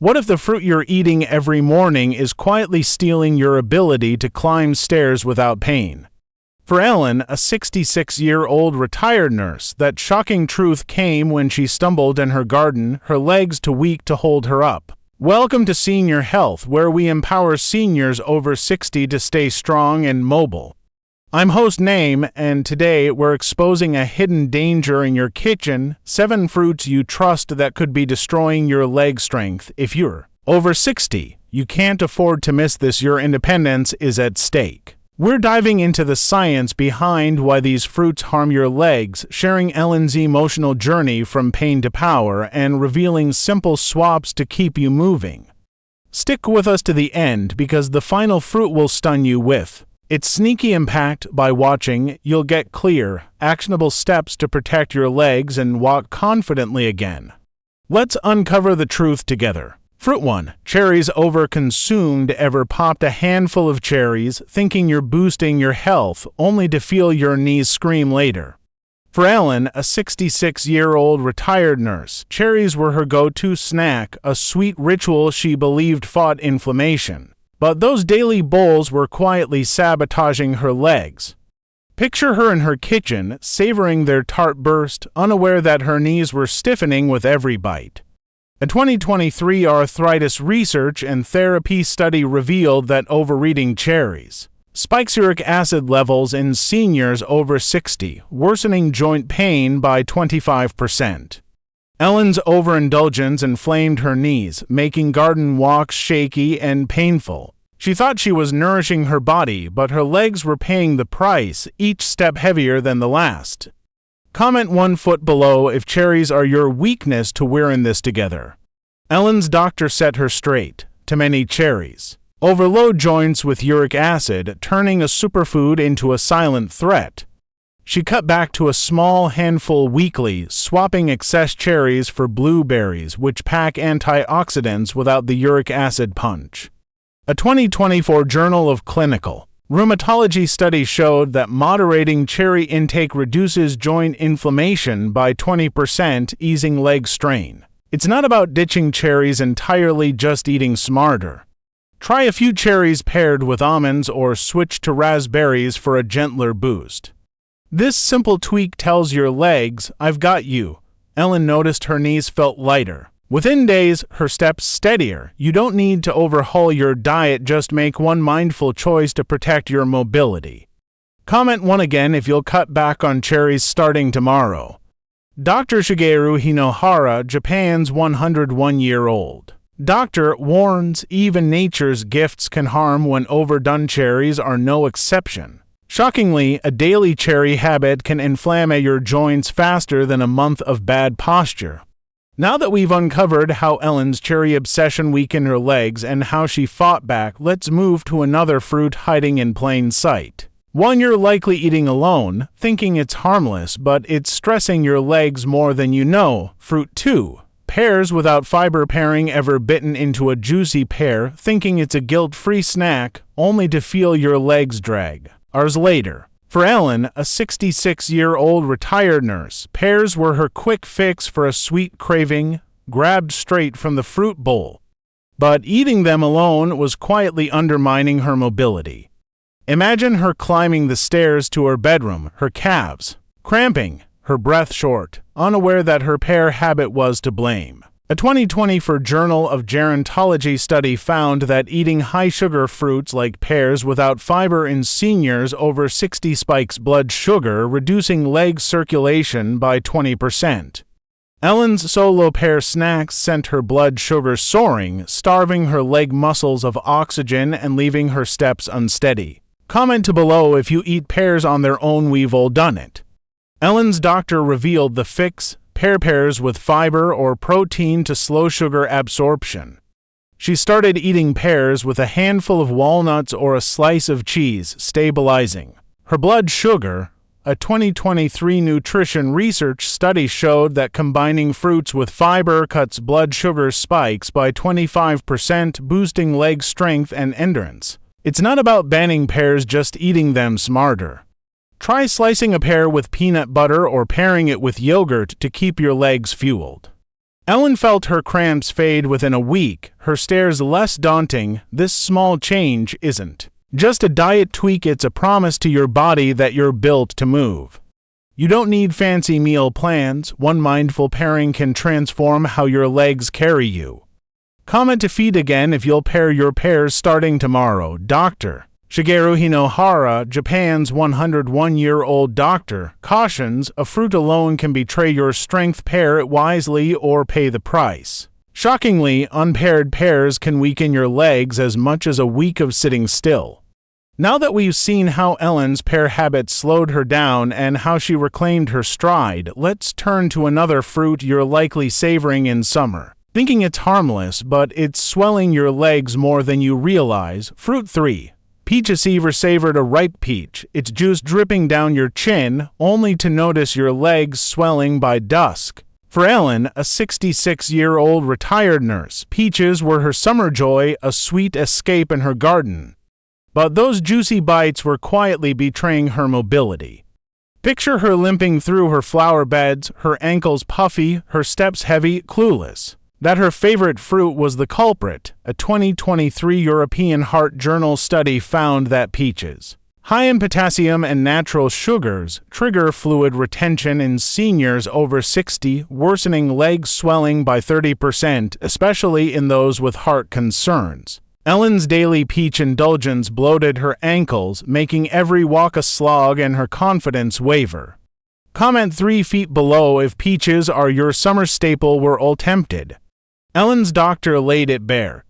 What if the fruit you're eating every morning is quietly stealing your ability to climb stairs without pain? For Ellen, a 66-year-old retired nurse, that shocking truth came when she stumbled in her garden, her legs too weak to hold her up. Welcome to Senior Health, where we empower seniors over 60 to stay strong and mobile. I'm host Naim, and today we're exposing a hidden danger in your kitchen, 7 fruits you trust that could be destroying your leg strength. If you're over 60, you can't afford to miss this. Your independence is at stake. We're diving into the science behind why these fruits harm your legs, sharing Ellen's emotional journey from pain to power, and revealing simple swaps to keep you moving. Stick with us to the end because the final fruit will stun you with its sneaky impact. By watching, you'll get clear, actionable steps to protect your legs and walk confidently again. Let's uncover the truth together. Fruit 1. Cherries. Overconsumed. Ever popped a handful of cherries, thinking you're boosting your health, only to feel your knees scream later? For Ellen, a 66-year-old retired nurse, cherries were her go-to snack, a sweet ritual she believed fought inflammation. But those daily bowls were quietly sabotaging her legs. Picture her in her kitchen, savoring their tart burst, unaware that her knees were stiffening with every bite. A 2023 Arthritis Research and Therapy study revealed that overeating cherries spikes uric acid levels in seniors over 60, worsening joint pain by 25%. Ellen's overindulgence inflamed her knees, making garden walks shaky and painful. She thought she was nourishing her body, but her legs were paying the price, each step heavier than the last. Comment 1 foot below if cherries are your weakness. To we're in this together. Ellen's doctor set her straight. Too many cherries overload joints with uric acid, turning a superfood into a silent threat. She cut back to a small handful weekly, swapping excess cherries for blueberries, which pack antioxidants without the uric acid punch. A 2024 Journal of Clinical Rheumatology study showed that moderating cherry intake reduces joint inflammation by 20%, easing leg strain. It's not about ditching cherries entirely, just eating smarter. Try a few cherries paired with almonds or switch to raspberries for a gentler boost. This simple tweak tells your legs, "I've got you." Ellen noticed her knees felt lighter. Within days, her steps steadier. You don't need to overhaul your diet, just make one mindful choice to protect your mobility. Comment 1 again if you'll cut back on cherries starting tomorrow. Dr. Shigeru Hinohara, Japan's 101-year-old doctor, warns even nature's gifts can harm when overdone. Cherries are no exception. Shockingly, a daily cherry habit can inflame your joints faster than a month of bad posture. Now that we've uncovered how Ellen's cherry obsession weakened her legs and how she fought back, let's move to another fruit hiding in plain sight. One you're likely eating alone, thinking it's harmless, but it's stressing your legs more than you know. Fruit 2. Pears. Without fiber. Pairing. Ever bitten into a juicy pear, thinking it's a guilt-free snack, only to feel your legs drag hours later? For Ellen, a 66-year-old retired nurse, pears were her quick fix for a sweet craving, grabbed straight from the fruit bowl. But eating them alone was quietly undermining her mobility. Imagine her climbing the stairs to her bedroom, her calves cramping, her breath short, unaware that her pear habit was to blame. A 2024 Journal of Gerontology study found that eating high-sugar fruits like pears without fiber in seniors over 60 spikes blood sugar, reducing leg circulation by 20%. Ellen's solo pear snacks sent her blood sugar soaring, starving her leg muscles of oxygen and leaving her steps unsteady. Comment below if you eat pears on their own. We've all done it. Ellen's doctor revealed the fix: pears with fiber or protein to slow sugar absorption. She started eating pears with a handful of walnuts or a slice of cheese, stabilizing her blood sugar. A 2023 Nutrition Research study showed that combining fruits with fiber cuts blood sugar spikes by 25%, boosting leg strength and endurance. It's not about banning pears, just eating them smarter. Try slicing a pear with peanut butter or pairing it with yogurt to keep your legs fueled. Ellen felt her cramps fade within a week, her stares less daunting. This small change isn't just a diet tweak, it's a promise to your body that you're built to move. You don't need fancy meal plans, one mindful pairing can transform how your legs carry you. Comment to feed again if you'll pair your pears starting tomorrow. Dr. Shigeru Hinohara, Japan's 101-year-old doctor, cautions a fruit alone can betray your strength. Pair it wisely or pay the price. Shockingly, unpaired pears can weaken your legs as much as a week of sitting still. Now that we've seen how Ellen's pear habit slowed her down and how she reclaimed her stride, let's turn to another fruit you're likely savoring in summer, thinking it's harmless, but it's swelling your legs more than you realize. Fruit 3. Peaches. Ever savored a ripe peach, its juice dripping down your chin, only to notice your legs swelling by dusk? For Ellen, a 66-year-old retired nurse, peaches were her summer joy, a sweet escape in her garden. But those juicy bites were quietly betraying her mobility. Picture her limping through her flower beds, her ankles puffy, her steps heavy, clueless that her favorite fruit was the culprit. A 2023 European Heart Journal study found that peaches, high in potassium and natural sugars, trigger fluid retention in seniors over 60, worsening leg swelling by 30%, especially in those with heart concerns. Ellen's daily peach indulgence bloated her ankles, making every walk a slog and her confidence waver. Comment 3 feet below if peaches are your summer staple. We're all tempted. Ellen's doctor laid it bare.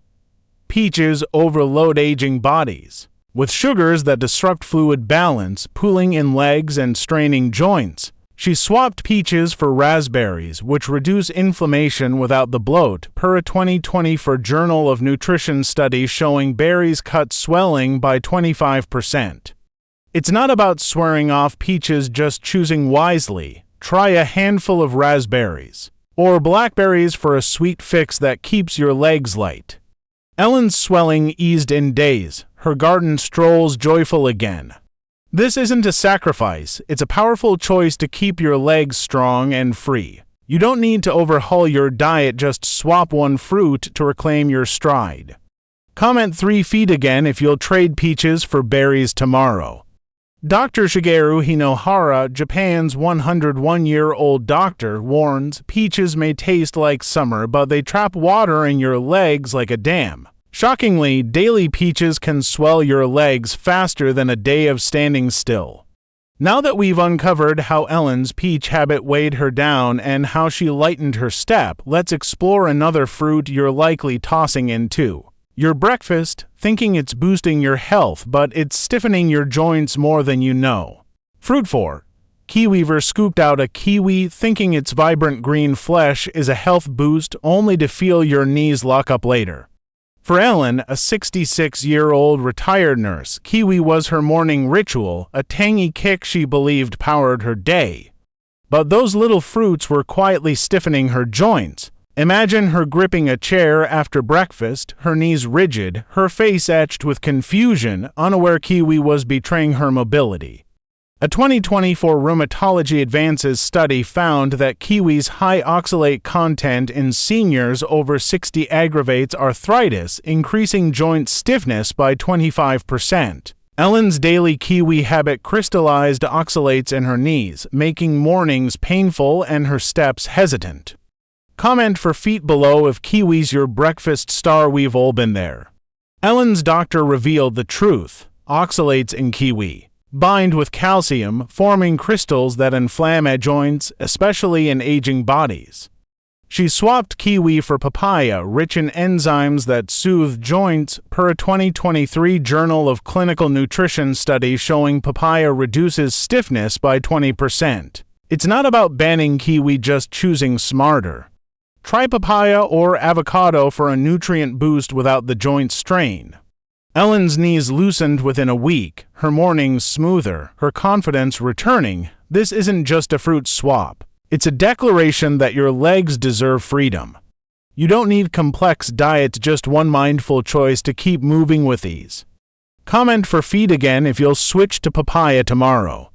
Peaches overload aging bodies with sugars that disrupt fluid balance, pooling in legs and straining joints. She swapped peaches for raspberries, which reduce inflammation without the bloat, per a 2024 Journal of Nutrition study showing berries cut swelling by 25%. It's not about swearing off peaches, just choosing wisely. Try a handful of raspberries or blackberries for a sweet fix that keeps your legs light. Ellen's swelling eased in days, her garden strolls joyful again. This isn't a sacrifice, it's a powerful choice to keep your legs strong and free. You don't need to overhaul your diet, just swap one fruit to reclaim your stride. Comment 3 feet again if you'll trade peaches for berries tomorrow. Dr. Shigeru Hinohara, Japan's 101-year-old doctor, warns peaches may taste like summer, but they trap water in your legs like a dam. Shockingly, daily peaches can swell your legs faster than a day of standing still. Now that we've uncovered how Ellen's peach habit weighed her down and how she lightened her step, let's explore another fruit you're likely tossing into your breakfast, thinking it's boosting your health, but it's stiffening your joints more than you know. Fruit 4. Kiwi. Scooped out a kiwi, thinking its vibrant green flesh is a health boost, only to feel your knees lock up later. For Ellen, a 66-year-old retired nurse, kiwi was her morning ritual, a tangy kick she believed powered her day. But those little fruits were quietly stiffening her joints. Imagine her gripping a chair after breakfast, her knees rigid, her face etched with confusion, unaware kiwi was betraying her mobility. A 2024 Rheumatology Advances study found that kiwi's high oxalate content in seniors over 60 aggravates arthritis, increasing joint stiffness by 25%. Ellen's daily kiwi habit crystallized oxalates in her knees, making mornings painful and her steps hesitant. Comment for feet below if kiwi's your breakfast star. We've all been there. Ellen's doctor revealed the truth. Oxalates in kiwi bind with calcium, forming crystals that inflame joints, especially in aging bodies. She swapped kiwi for papaya, rich in enzymes that soothe joints, per a 2023 Journal of Clinical Nutrition study showing papaya reduces stiffness by 20%. It's not about banning kiwi, just choosing smarter. Try papaya or avocado for a nutrient boost without the joint strain. Ellen's knees loosened within a week, her mornings smoother, her confidence returning. This isn't just a fruit swap. It's a declaration that your legs deserve freedom. You don't need complex diets, just one mindful choice to keep moving with ease. Comment for feed again if you'll switch to papaya tomorrow.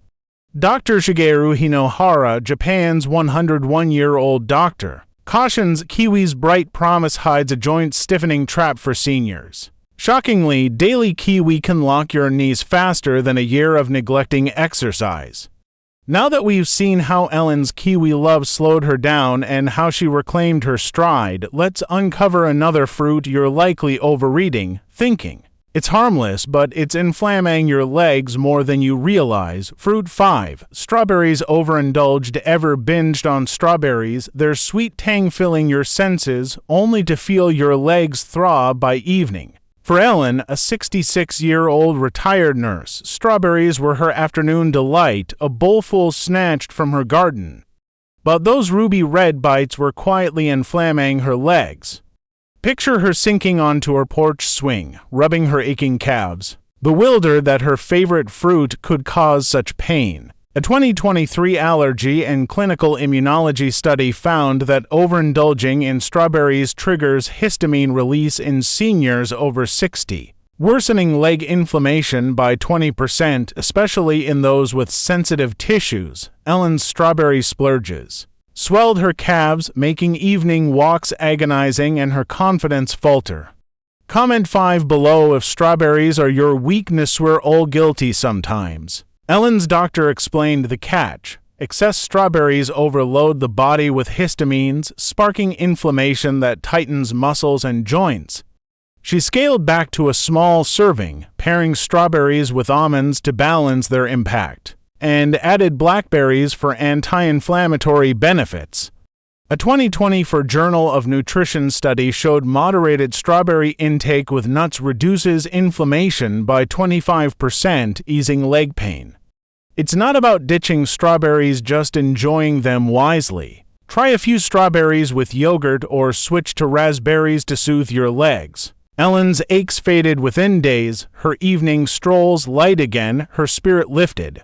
Dr. Shigeru Hinohara, Japan's 101-year-old doctor, Cautions: Kiwi's bright promise hides a joint-stiffening trap for seniors. Shockingly, daily Kiwi can lock your knees faster than a year of neglecting exercise. Now that we've seen how Ellen's Kiwi love slowed her down and how she reclaimed her stride, let's uncover another fruit you're likely overeating, thinking it's harmless, but it's inflaming your legs more than you realize. Fruit 5. Strawberries. Overindulged. Ever binged on strawberries? Their sweet tang filling your senses, only to feel your legs throb by evening. For Ellen, a 66-year-old retired nurse, strawberries were her afternoon delight, a bowlful snatched from her garden. But those ruby red bites were quietly inflaming her legs. Picture her sinking onto her porch swing, rubbing her aching calves, bewildered that her favorite fruit could cause such pain. A 2023 allergy and clinical immunology study found that overindulging in strawberries triggers histamine release in seniors over 60, worsening leg inflammation by 20%, especially in those with sensitive tissues. Ellen's strawberry splurges swelled her calves, making evening walks agonizing and her confidence falter. Comment 5 below if strawberries are your weakness. We're all guilty sometimes. Ellen's doctor explained the catch. Excess strawberries overload the body with histamines, sparking inflammation that tightens muscles and joints. She scaled back to a small serving, pairing strawberries with almonds to balance their impact, and added blackberries for anti-inflammatory benefits. A 2024 Journal of Nutrition study showed moderated strawberry intake with nuts reduces inflammation by 25%, easing leg pain. It's not about ditching strawberries, just enjoying them wisely. Try a few strawberries with yogurt or switch to raspberries to soothe your legs. Ellen's aches faded within days, her evening strolls light again, her spirit lifted.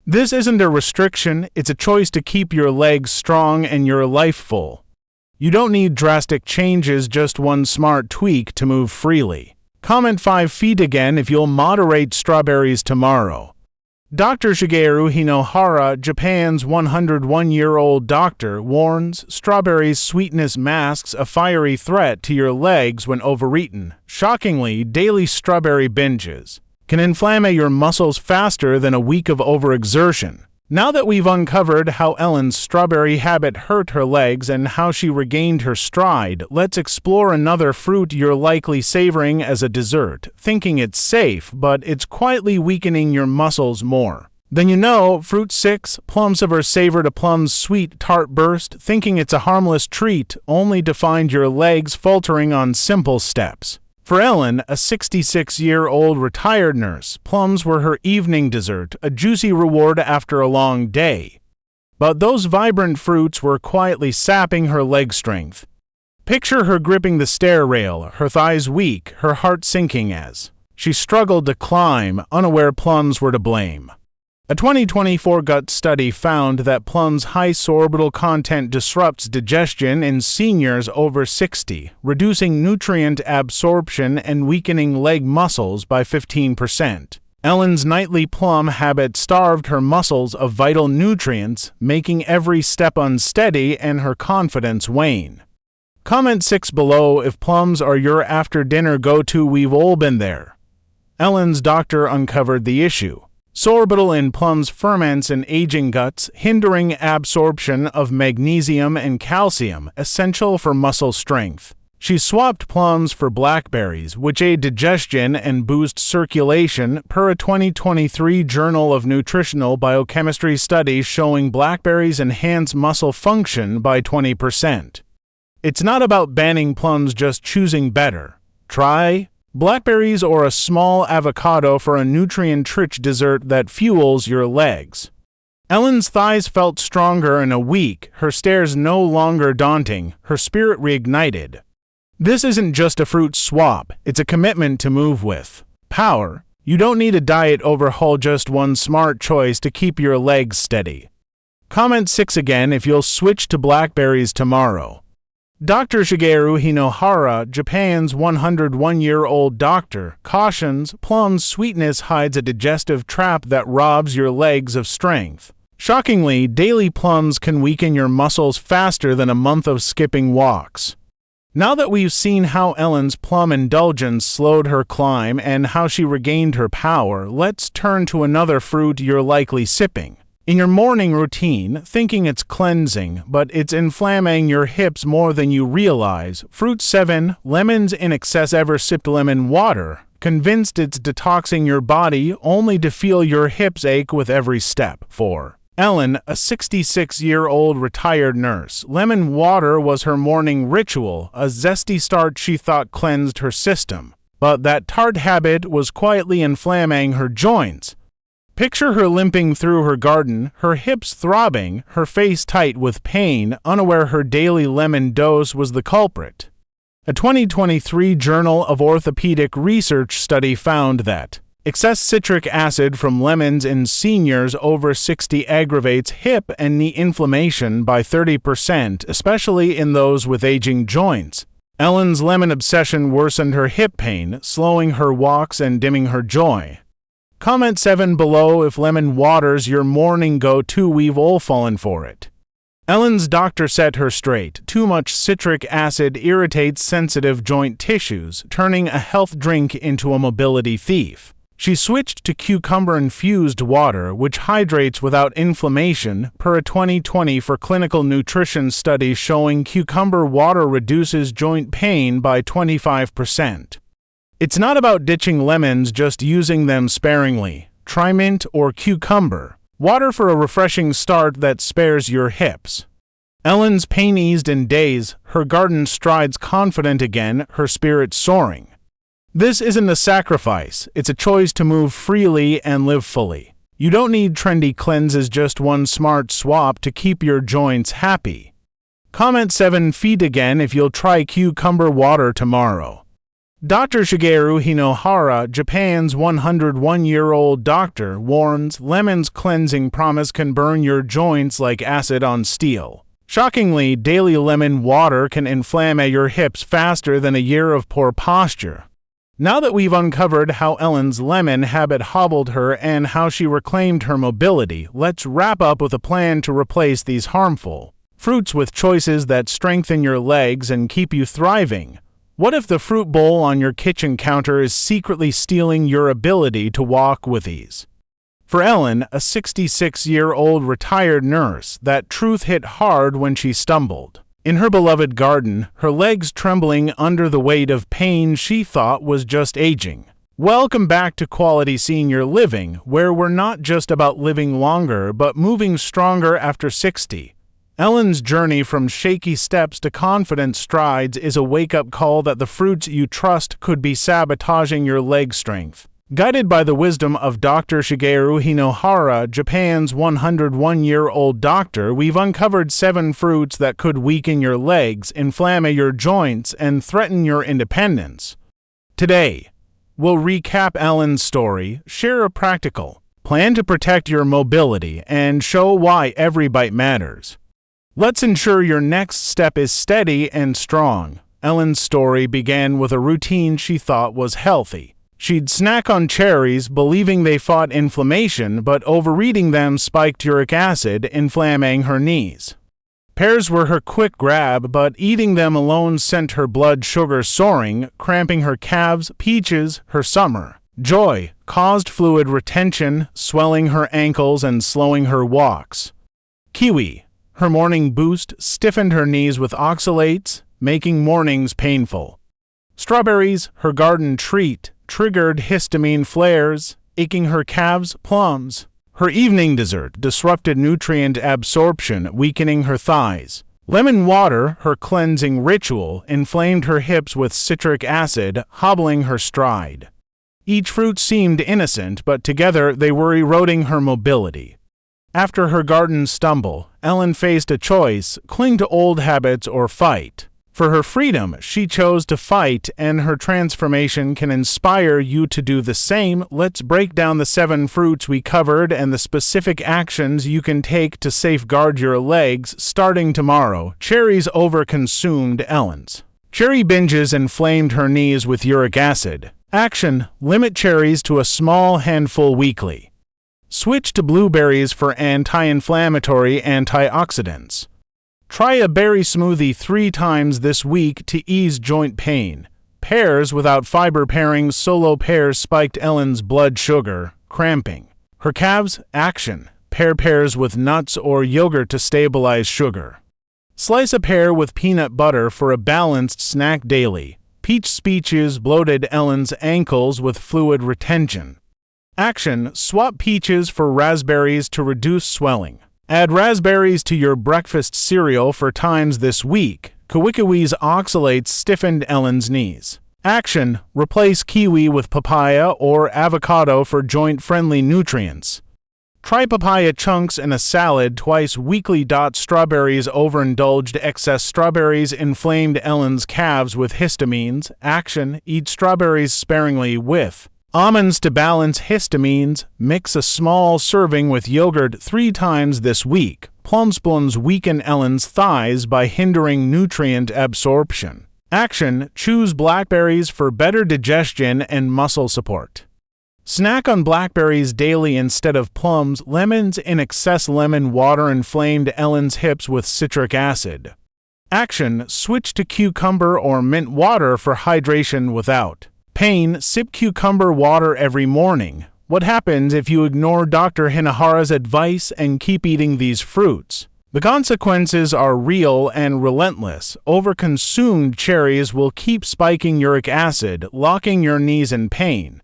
This isn't a restriction, it's a choice to keep your legs strong and your life full. You don't need drastic changes, just one smart tweak to move freely. Comment 5 feet again if you'll moderate strawberries tomorrow. Dr. Shigeru Hinohara, Japan's 101-year-old doctor, warns strawberries' sweetness masks a fiery threat to your legs when overeaten. Shockingly, daily strawberry binges can inflame your muscles faster than a week of overexertion. Now that we've uncovered how Ellen's strawberry habit hurt her legs and how she regained her stride, let's explore another fruit you're likely savoring as a dessert, thinking it's safe, but it's quietly weakening your muscles more than you know. Fruit 6. Plums. Ever savored a plum's sweet tart burst, thinking it's a harmless treat, only to find your legs faltering on simple steps? For Ellen, a 66-year-old retired nurse, plums were her evening dessert, a juicy reward after a long day. But those vibrant fruits were quietly sapping her leg strength. Picture her gripping the stair rail, her thighs weak, her heart sinking as she struggled to climb, unaware plums were to blame. A 2024 gut study found that plums' high sorbitol content disrupts digestion in seniors over 60, reducing nutrient absorption and weakening leg muscles by 15%. Ellen's nightly plum habit starved her muscles of vital nutrients, making every step unsteady and her confidence wane. Comment 6 below if plums are your after-dinner go-to. We've all been there. Ellen's doctor uncovered the issue. Sorbitol in plums ferments in aging guts, hindering absorption of magnesium and calcium, essential for muscle strength. She swapped plums for blackberries, which aid digestion and boost circulation, per a 2023 Journal of Nutritional Biochemistry study showing blackberries enhance muscle function by 20%. It's not about banning plums, just choosing better. Try blackberries or a small avocado for a nutrient-rich dessert that fuels your legs. Ellen's thighs felt stronger in a week, her stairs no longer daunting, her spirit reignited. This isn't just a fruit swap, it's a commitment to move with power. You don't need a diet overhaul, just one smart choice to keep your legs steady. Comment 6 again if you'll switch to blackberries tomorrow. Dr. Shigeru Hinohara, Japan's 101-year-old doctor, cautions plums' sweetness hides a digestive trap that robs your legs of strength. Shockingly, daily plums can weaken your muscles faster than a month of skipping walks. Now that we've seen how Ellen's plum indulgence slowed her climb and how she regained her power, let's turn to another fruit you're likely sipping. In your morning routine, thinking it's cleansing, but it's inflaming your hips more than you realize, Fruit 7, lemons in excess ever sipped lemon water, convinced it's detoxing your body only to feel your hips ache with every step. 4. Ellen, a 66-year-old retired nurse, lemon water was her morning ritual, a zesty start she thought cleansed her system. But that tart habit was quietly inflaming her joints. Picture her limping through her garden, her hips throbbing, her face tight with pain, unaware her daily lemon dose was the culprit. A 2023 Journal of Orthopedic Research study found that excess citric acid from lemons in seniors over 60 aggravates hip and knee inflammation by 30%, especially in those with aging joints. Ellen's lemon obsession worsened her hip pain, slowing her walks and dimming her joy. Comment 7 below if lemon water's your morning go-to. We've all fallen for it. Ellen's doctor set her straight. Too much citric acid irritates sensitive joint tissues, turning a health drink into a mobility thief. She switched to cucumber-infused water, which hydrates without inflammation, per a 2020 for clinical nutrition study showing cucumber water reduces joint pain by 25%. It's not about ditching lemons, just using them sparingly. Try mint or cucumber. Water for a refreshing start that spares your hips. Ellen's pain eased in days, her garden strides confident again, her spirit soaring. This isn't a sacrifice, it's a choice to move freely and live fully. You don't need trendy cleanses, just one smart swap to keep your joints happy. Comment 7 feet again if you'll try cucumber water tomorrow. Dr. Shigeru Hinohara, Japan's 101-year-old doctor, warns lemon's cleansing promise can burn your joints like acid on steel. Shockingly, daily lemon water can inflame your hips faster than a year of poor posture. Now that we've uncovered how Ellen's lemon habit hobbled her and how she reclaimed her mobility, let's wrap up with a plan to replace these harmful fruits with choices that strengthen your legs and keep you thriving. What if the fruit bowl on your kitchen counter is secretly stealing your ability to walk with ease? For Ellen, a 66-year-old retired nurse, that truth hit hard when she stumbled. In her beloved garden, her legs trembling under the weight of pain she thought was just aging. Welcome back to Quality Senior Living, where we're not just about living longer, but moving stronger after 60. Ellen's journey from shaky steps to confident strides is a wake-up call that the fruits you trust could be sabotaging your leg strength. Guided by the wisdom of Dr. Shigeru Hinohara, Japan's 101-year-old doctor, we've uncovered 7 fruits that could weaken your legs, inflame your joints, and threaten your independence. Today, we'll recap Ellen's story, share a practical plan to protect your mobility, and show why every bite matters. Let's ensure your next step is steady and strong. Ellen's story began with a routine she thought was healthy. She'd snack on cherries, believing they fought inflammation, but overeating them spiked uric acid, inflaming her knees. Pears were her quick grab, but eating them alone sent her blood sugar soaring, cramping her calves. Peaches, her summer joy, caused fluid retention, swelling her ankles and slowing her walks. Kiwi, her morning boost, stiffened her knees with oxalates, making mornings painful. Strawberries, her garden treat, triggered histamine flares, aching her calves. Plums, her evening dessert, disrupted nutrient absorption, weakening her thighs. Lemon water, her cleansing ritual, inflamed her hips with citric acid, hobbling her stride. Each fruit seemed innocent, but together they were eroding her mobility. After her garden stumble, Ellen faced a choice: cling to old habits or fight. For her freedom, she chose to fight, and her transformation can inspire you to do the same. Let's break down the 7 fruits we covered and the specific actions you can take to safeguard your legs starting tomorrow. Cherries overconsumed. Ellen's cherry binges inflamed her knees with uric acid. Action: limit cherries to a small handful weekly. Switch to blueberries for anti-inflammatory antioxidants. Try a berry smoothie 3 times this week to ease joint pain. Pears without fiber pairings. Solo pears spiked Ellen's blood sugar, cramping. Her calves, action. Pair pears with nuts or yogurt to stabilize sugar. Slice a pear with peanut butter for a balanced snack daily. Peach speeches bloated Ellen's ankles with fluid retention. Action. Swap peaches for raspberries to reduce swelling. Add raspberries to your breakfast cereal 4 times this week. Kiwi's oxalates stiffened Ellen's knees. Action. Replace kiwi with papaya or avocado for joint-friendly nutrients. Try papaya chunks in a salad twice weekly. Strawberries overindulged. Excess strawberries inflamed Ellen's calves with histamines. Action. Eat strawberries sparingly with almonds to balance histamines. Mix a small serving with yogurt 3 times this week. Plums weaken Ellen's thighs by hindering nutrient absorption. Action. Choose blackberries for better digestion and muscle support. Snack on blackberries daily instead of plums. Lemons in excess. Lemon water inflamed Ellen's hips with citric acid. Action. Switch to cucumber or mint water for hydration without pain. Sip cucumber water every morning. What happens if you ignore Dr. Hinohara's advice and keep eating these fruits? The consequences are real and relentless. Overconsumed cherries will keep spiking uric acid, locking your knees in pain.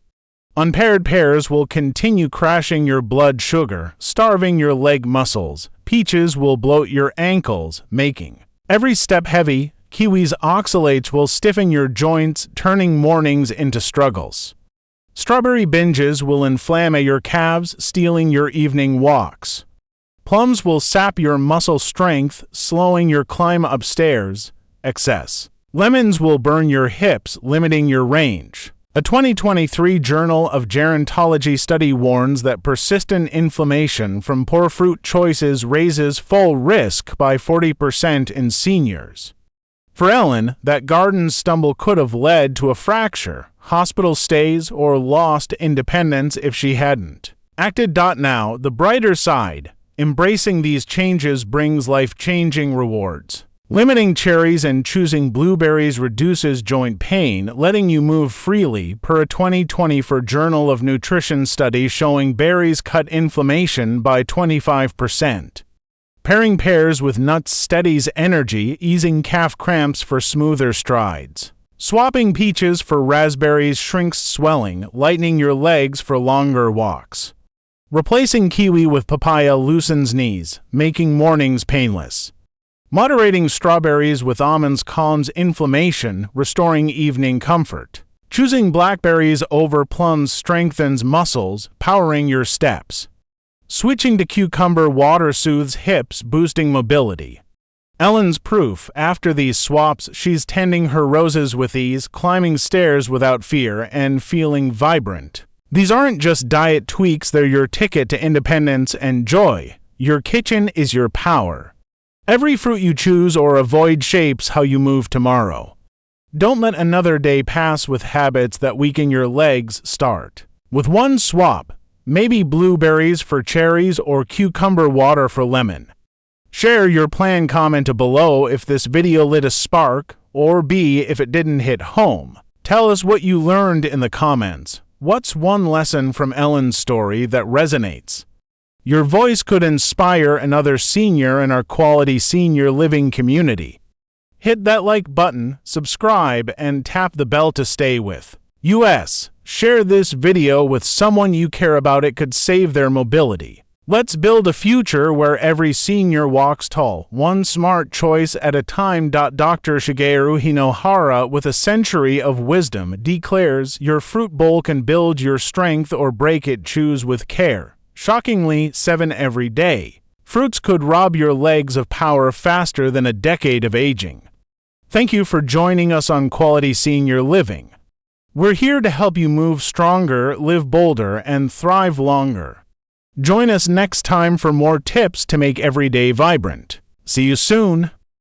Unpaired pears will continue crashing your blood sugar, starving your leg muscles. Peaches will bloat your ankles, making every step heavy. Kiwi's oxalates will stiffen your joints, turning mornings into struggles. Strawberry binges will inflame your calves, stealing your evening walks. Plums will sap your muscle strength, slowing your climb upstairs. Excess. Lemons will burn your hips, limiting your range. A 2023 Journal of Gerontology study warns that persistent inflammation from poor fruit choices raises full risk by 40% in seniors. For Ellen, that garden stumble could have led to a fracture, hospital stays, or lost independence if she hadn't acted. Now, the brighter side. Embracing these changes brings life-changing rewards. Limiting cherries and choosing blueberries reduces joint pain, letting you move freely, per a 2024 Journal of Nutrition study showing berries cut inflammation by 25%. Pairing pears with nuts steadies energy, easing calf cramps for smoother strides. Swapping peaches for raspberries shrinks swelling, lightening your legs for longer walks. Replacing kiwi with papaya loosens knees, making mornings painless. Moderating strawberries with almonds calms inflammation, restoring evening comfort. Choosing blackberries over plums strengthens muscles, powering your steps. Switching to cucumber water soothes hips, boosting mobility. Ellen's proof. After these swaps, she's tending her roses with ease, climbing stairs without fear, and feeling vibrant. These aren't just diet tweaks, they're your ticket to independence and joy. Your kitchen is your power. Every fruit you choose or avoid shapes how you move tomorrow. Don't let another day pass with habits that weaken your legs. Start with one swap, maybe blueberries for cherries or cucumber water for lemon. Share your plan. Comment below if this video lit a spark, or B, if it didn't hit home. Tell us what you learned in the comments. What's one lesson from Ellen's story that resonates? Your voice could inspire another senior in our quality senior living community. Hit that like button, subscribe, and tap the bell to stay with us. Share this video with someone you care about. It could save their mobility. Let's build a future where every senior walks tall, one smart choice at a time. Dr. Shigeru Hinohara, with a century of wisdom, declares your fruit bowl can build your strength or break it. Choose with care. Shockingly, 7 every day. Fruits could rob your legs of power faster than a decade of aging. Thank you for joining us on Quality Senior Living. We're here to help you move stronger, live bolder, and thrive longer. Join us next time for more tips to make every day vibrant. See you soon!